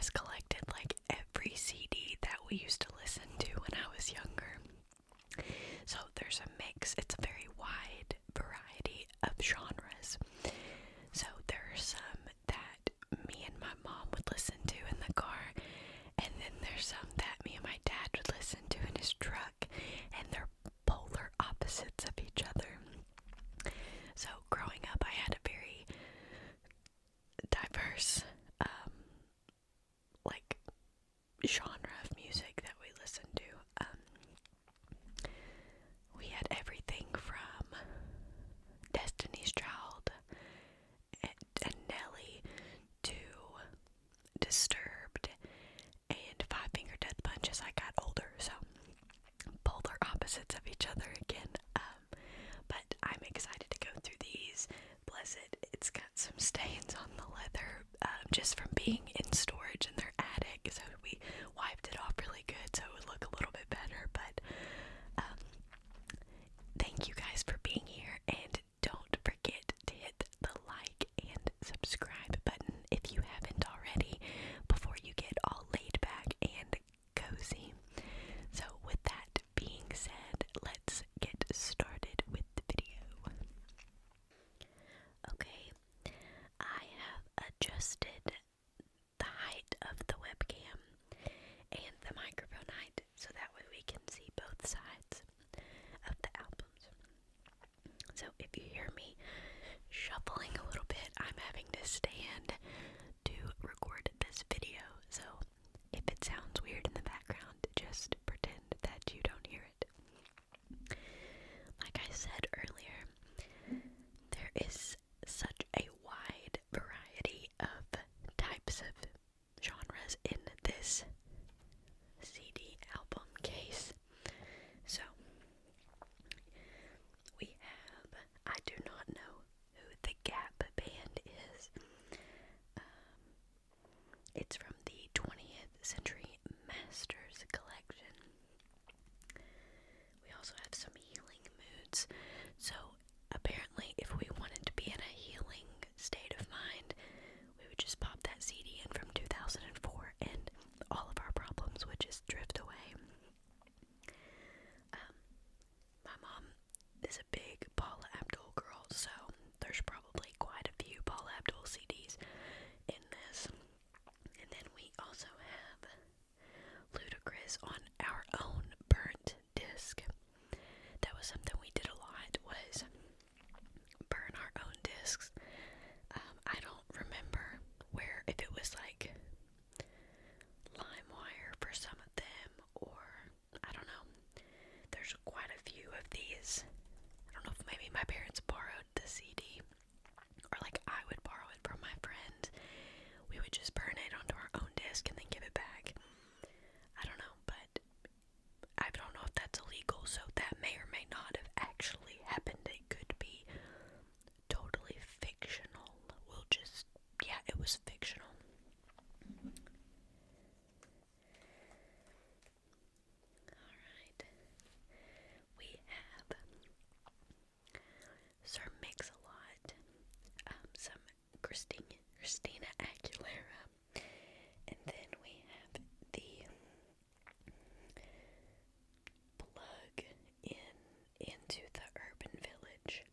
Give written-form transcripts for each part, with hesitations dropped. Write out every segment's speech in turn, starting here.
has collected like every CD that we used to listen to when I was younger. So there's a mix, it's a very wide variety of genres. So there are some that me and my mom would listen to in the car, and then there's some that me and my dad would listen to in his truck, and they're polar opposites of each other. So growing up, I had a very diverse like genre of music that we listened to. We had everything from Destiny's Child and Nelly to Disturbed and Five Finger Death Punch as I got older. So polar opposites of each other again. But I'm excited to go through these. Bless it, it's got some stains on the leather just from being in storage in their attic, so we wiped it off really good so it would look a little bit better. But thank you guys for being here, and don't forget to hit the like and subscribe button if you haven't already before you get all laid back and cozy. So with that being said, let's get started with the video. Okay, I have adjusted the height of the webcam and the microphone height so that way we can see both sides of the albums. So if you hear me shuffling a little bit, I'm having to stand to record this video. So if it sounds weird in the background, just pretend that you don't hear it. Like I said earlier, there is such a wide variety of types of genres in this CD album case. So we have, I do not know who the Gap Band is. It's from the 20th Century Masters collection. We also have some healing moods. So apparently if we wanted to be in a healing state of mind, we would just pop that CD in from 2004 and all of our problems would just drift away. My mom is a big Paula Abdul girl, so there's probably quite a few Paula Abdul CDs in this. And then we also have Ludacris on our own burnt disc. That was something we did a lot, was burn our own discs. I don't remember if it was like LimeWire for some of them, or I don't know. There's quite a few of these. I don't know if maybe my parents borrowed the CD, or like I would borrow it from my friends. We would just burn it onto our own disc and then give it back. I don't know, but I don't know if that's illegal, so that may or may not have actually happened. It could be totally fictional. Yeah, it was fictional. Alright. We have Sir Mix-a-Lot, some Christina Aguilera, and then we have the Plug into the Urban Village.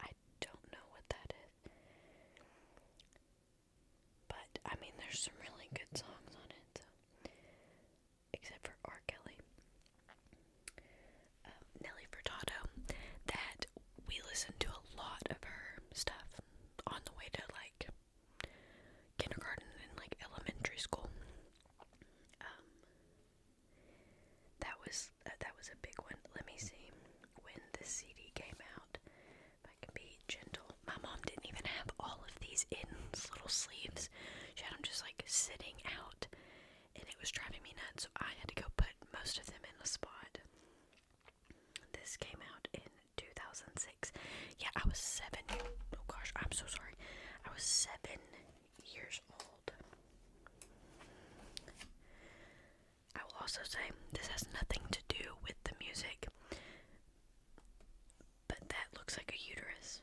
I don't know what that is, but I mean there's some really good songs on it, so, except for R. Kelly. Nelly Furtado, that we listened to a lot of her stuff on the way to like kindergarten and like elementary school. That was a big one. Let me see when this CD came out. If I can be gentle. My mom didn't even have all of these in little sleeves. She had them just like sitting out, and it was driving me nuts. So I had to go put most of them in a spot. This came out in 2006. Yeah, I was 7. Oh gosh, I'm so sorry. I was 7 years old. I will also say this has nothing to do with the music, but that looks like a uterus.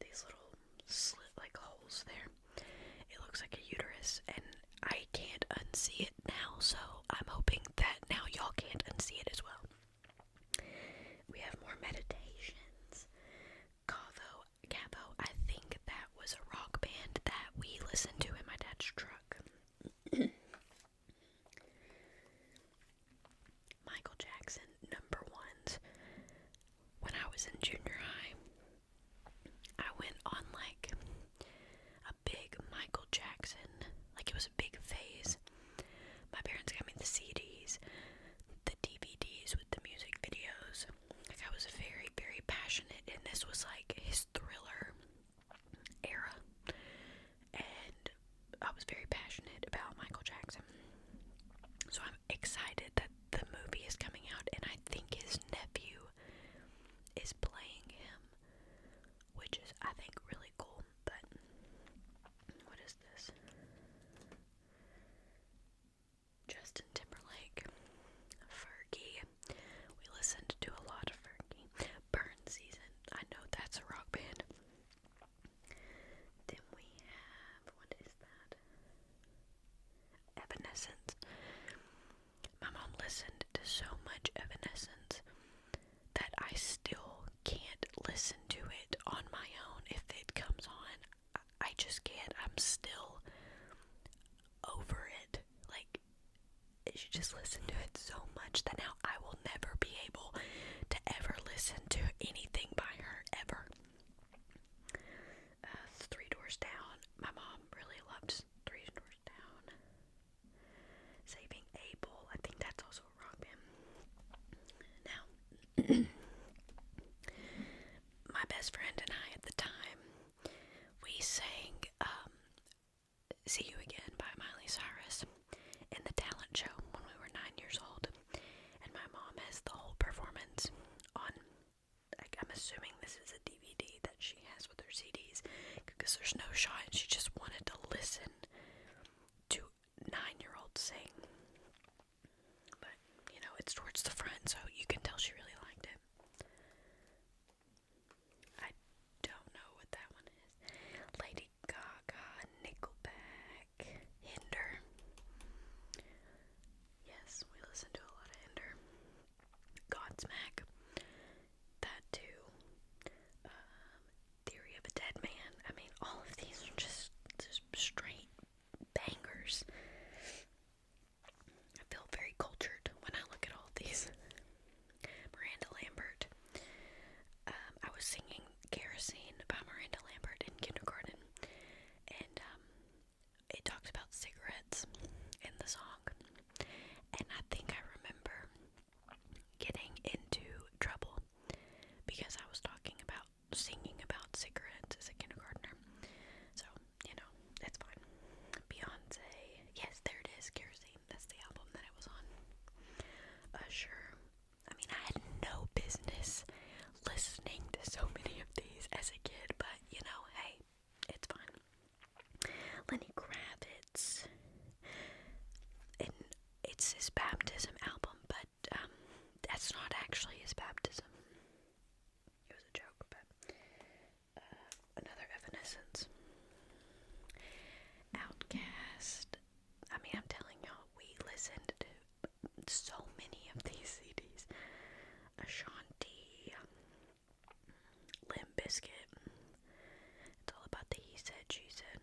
These little slit like holes there. It looks like a uterus, and I can't so much Evanescence that I still can't listen to it on my own if it comes on. I just can't. I'm still over it. Like, you just listen to it so much that now I will never be able to ever listen to anything by her, ever. Three Doors Down. My mom really loved Three Doors Down. Saving Abel. I think that's also a rock band. Now, my best friend and I at the time, we sang See You Again by Miley Cyrus in the talent show when we were 9 years old. And my mom has the whole performance on, like, I'm assuming this is a DVD that she has with her CDs, because there's no shot and she just wanted to listen to 9-year-olds sing. But, you know, it's towards the front, so you can tell she really liked it. I don't know what that one is. Lady Gaga, Nickelback, Hinder. Yes, we listen to a lot of Hinder. Godsmack. That too. Theory of a Dead Man. I mean, all of these are just straight bangers. I feel very cultured when I look at all of these. Miranda Lambert. I was singing Kerosene by Miranda Lambert in kindergarten, and it talks about cigarettes in the song. And I think I remember getting into trouble because I was singing about cigarettes as a kindergartner. So, you know, it's fine. Beyonce. Yes, there it is. Kerosene. That's the album that it was on. Usher. I mean, I had no business listening to so many of these as a kid, but, you know, hey, it's fine. Lenny Kravitz. And it's his baptism album, but that's not actually his baptism. It was a joke, but another Evanescence. Outkast. I mean, I'm telling y'all, we listened to so many of these CDs. Ashanti, Limp Bizkit. It's all about the he said, she said.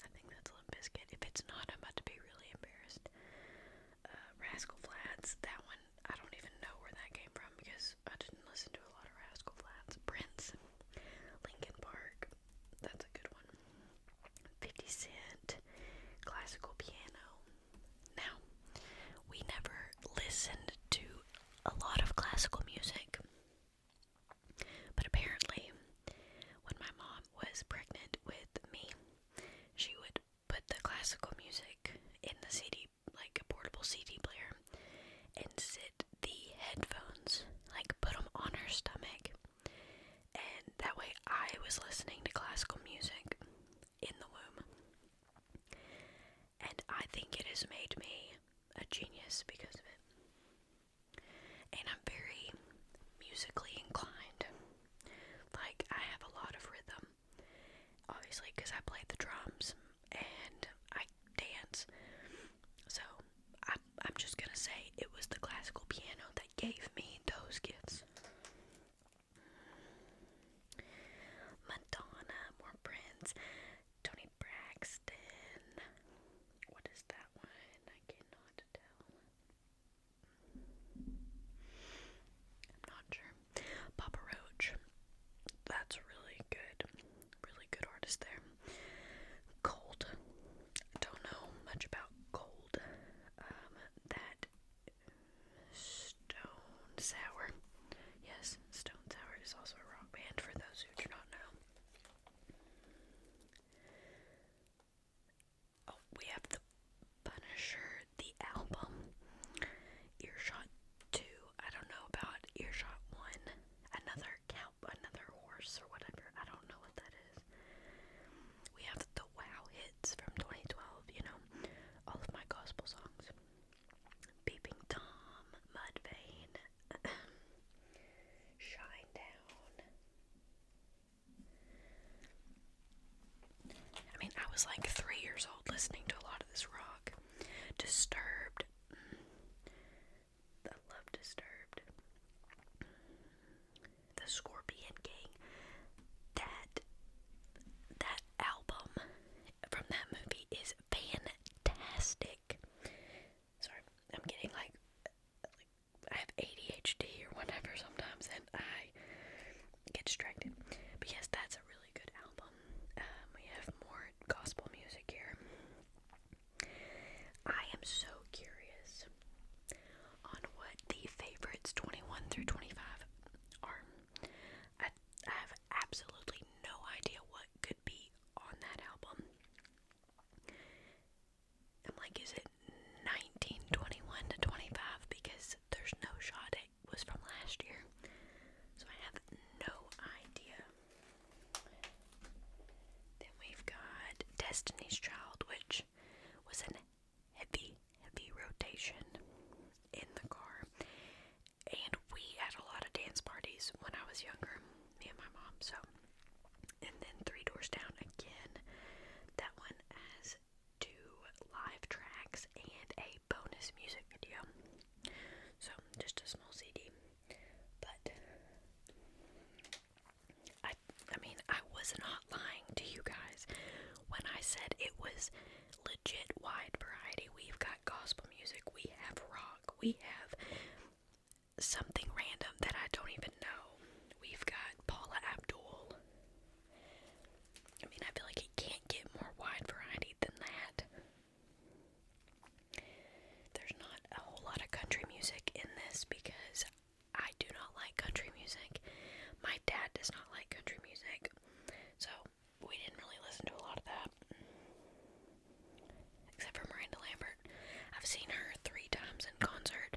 I think that's Limp Bizkit. If it's not, I'm about to be really embarrassed. Rascal Flatts, that one, I don't even know where that came from because I didn't listen to a lot of Rascal Flatts. Prince, Linkin Park, that's a good one. 50 Cent, classical piano. Now, we never listened to a lot of classical music, but apparently, when my mom was pregnant with me, she would put the classical music in the CD, like a portable CD player, and sit the headphones, like put them on her stomach, and that way I was listening to classical music in the womb. And I think it has made me a genius because of it. And I'm very musically inclined. Like, I have a lot of rhythm, obviously, because I play the drums and I dance. So I'm just gonna say it was the classical piano that gave me those gifts. Madonna, more Prince, Tony Braxton. What is that one? I cannot tell. I'm not sure. Papa Roach. That's really good artist there. Cold. Don't know much about Cold. That Stone Sour. Yes, Stone Sour is also a rock band for those who do not know. Oh, we have the Punisher, the album. Earshot 2. I don't know about Earshot 1. Another horse or whatever. I don't know what that is. We have the Wow hits from 2012, you know, all of my gospel songs. Peeping Tom, Mudvayne, Shine Down. I mean, I was like 3 years old listening to a lot of this rock. Disturbed. Destiny's Child, which was in heavy, heavy rotation in the car. And we had a lot of dance parties when I was younger, me and my mom, so. And then Three Doors Down again, that one has 2 live tracks and a bonus music video. So, just a small CD. But, I mean, I was not lying to you guys when I said it was legit wide variety. We've got gospel music, we have rock, we have something random that I don't even know. We've got Paula Abdul. I mean, I feel like it can't get more wide variety than that. There's not a whole lot of country music in this because I do not like country music. My dad does not like country music, so we didn't really listen to a lot of that. Except for Miranda Lambert. I've seen her 3 times in concert.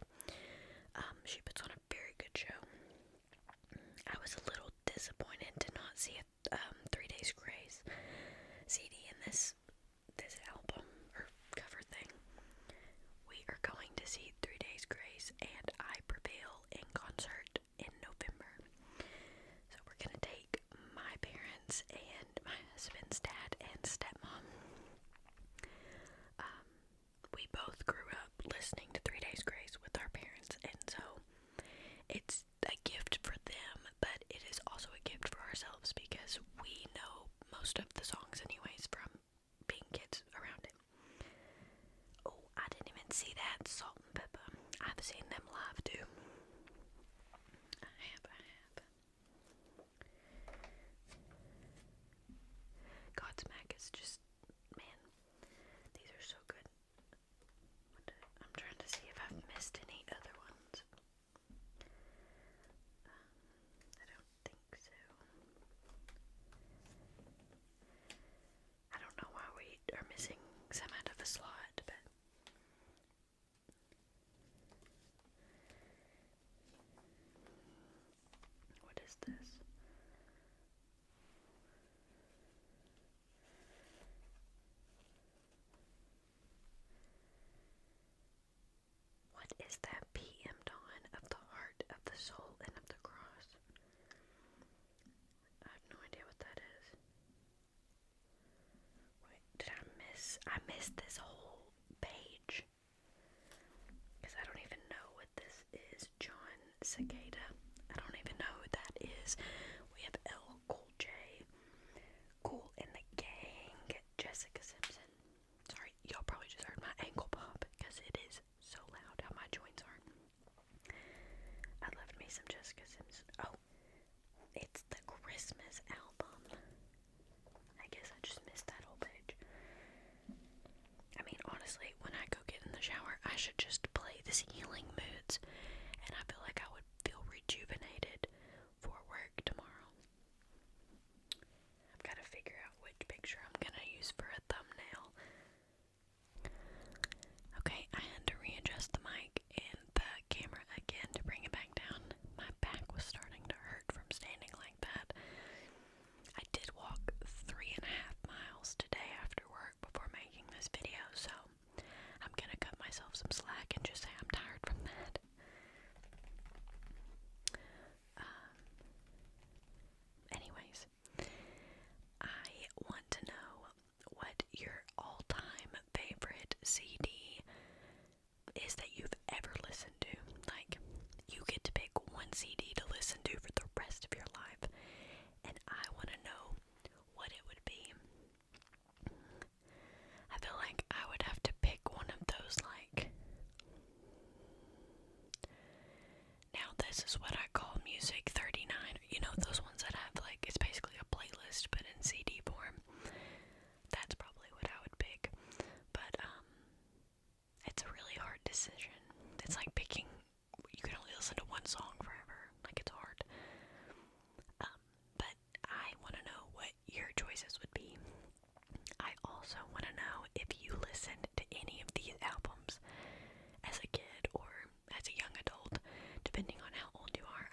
She puts on a very good show. I was a little disappointed to not see a 3 Days Grace CD in this album or cover thing. We are going to see 3 Days Grace and I Prevail in concert in November. So we're gonna take my parents and my husband's dad and stepmom. We both grew up listening to 3 Days Grace with our parents, and so it's a gift for them, but it is also a gift for ourselves because we know most of the songs anyways from being kids around it. Oh, I didn't even see that. Salt and Pepper. I've seen them live too. I have. Godsmack is just, man, these are so good. I'm trying to see if I've missed any other ones. I don't think so. I don't know why we are missing some out of a slot, but what is this? What is that? PM Dawn of the Heart, of the Soul, and of the Cross. I have no idea what that is. Wait, did I miss? I missed this whole page. Because I don't even know what this is. John Cicada. I don't even know who that is. We have L. Cool J. Cool in the Gang. Jessica Simpson. Sorry, y'all probably just heard my ankle pop because it is so loud how my joints are. I loved me some Jessica Simpson. Oh, it's the Christmas album. I guess I just missed that whole page. I mean, honestly, when I go get in the shower, I should just play this Healing Moods, and I feel like I would feel rejuvenated for work tomorrow. I've got to figure out which picture I'm gonna use for a thumbnail. Okay, I had to readjust the mic and the camera again to bring it back down. My back was starting to hurt from standing like that. I did walk 3.5 miles today after work before making this video, so I'm gonna cut myself some slack and just say I'm tired from that. Anyways, I want to know what your all-time favorite CD is that you've ever listened to. Like, you get to pick one CD to listen to for the rest of your life, and I want to know what it would be. I feel like I would have to pick one of those, like, now this is what I call Music 39, you know, those ones that have, like, it's basically a playlist but in CD form. That's probably what I would pick, but it's a really hard decision. It's like picking, you can only listen to one song forever, like, it's hard. But I want to know what your choices would be. I also want to know if you listened to any of these albums as a kid or as a young adult, depending on how old you are.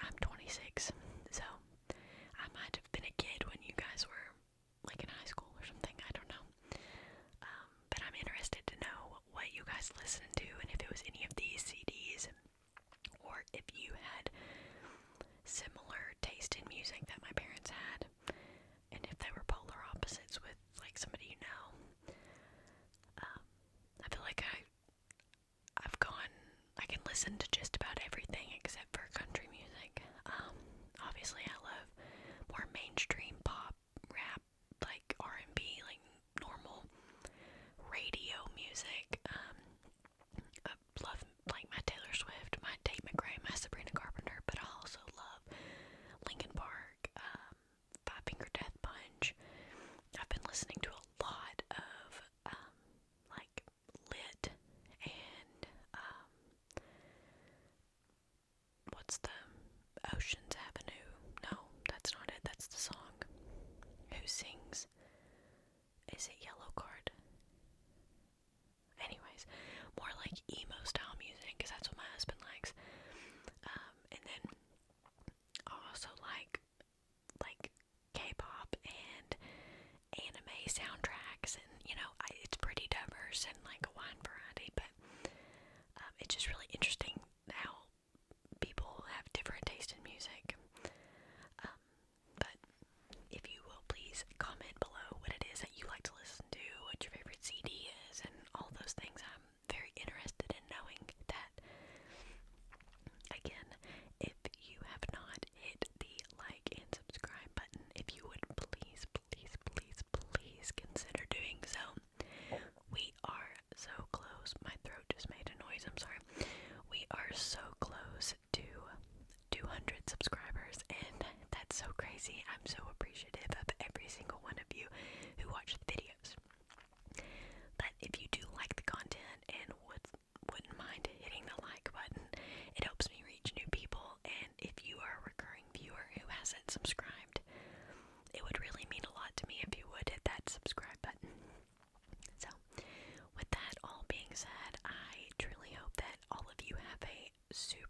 listen to just about everything except for country music. Obviously I love more mainstream pop, rap, like R&B, like normal radio music. I love like my Taylor Swift, my Tate McRae, my Sabrina Carpenter, but I also love Linkin Park, Five Finger Death Punch. I've been listening to a lot of like Lit and what's the Ocean's Avenue? No, that's not it. That's the song. Who sings? Is it Yellow Card? Anyways, more like emo style music because that's what my husband likes. And then I also like K-pop and anime soundtracks, and it's pretty diverse and like a wide variety. But it's just really interesting how people have different taste in music. But if you will please comment below what it is that you like to listen to, what your favorite CD is, and all those things. I'm very interested in knowing that. Again, if you have not hit the like and subscribe button, if you would please, please, please, please consider doing so. We are so close. My throat just made a noise. I'm sorry. We are so close to 200 subscribers, and that's so crazy. I'm so appreciative of every single one of you who watch the videos. But if you do like the content and wouldn't mind hitting the like button, it helps me reach new people. And if you are a recurring viewer who hasn't subscribed, it would really mean a lot to me if you would hit that subscribe button. So, with that all being said, I truly hope that all of you have a super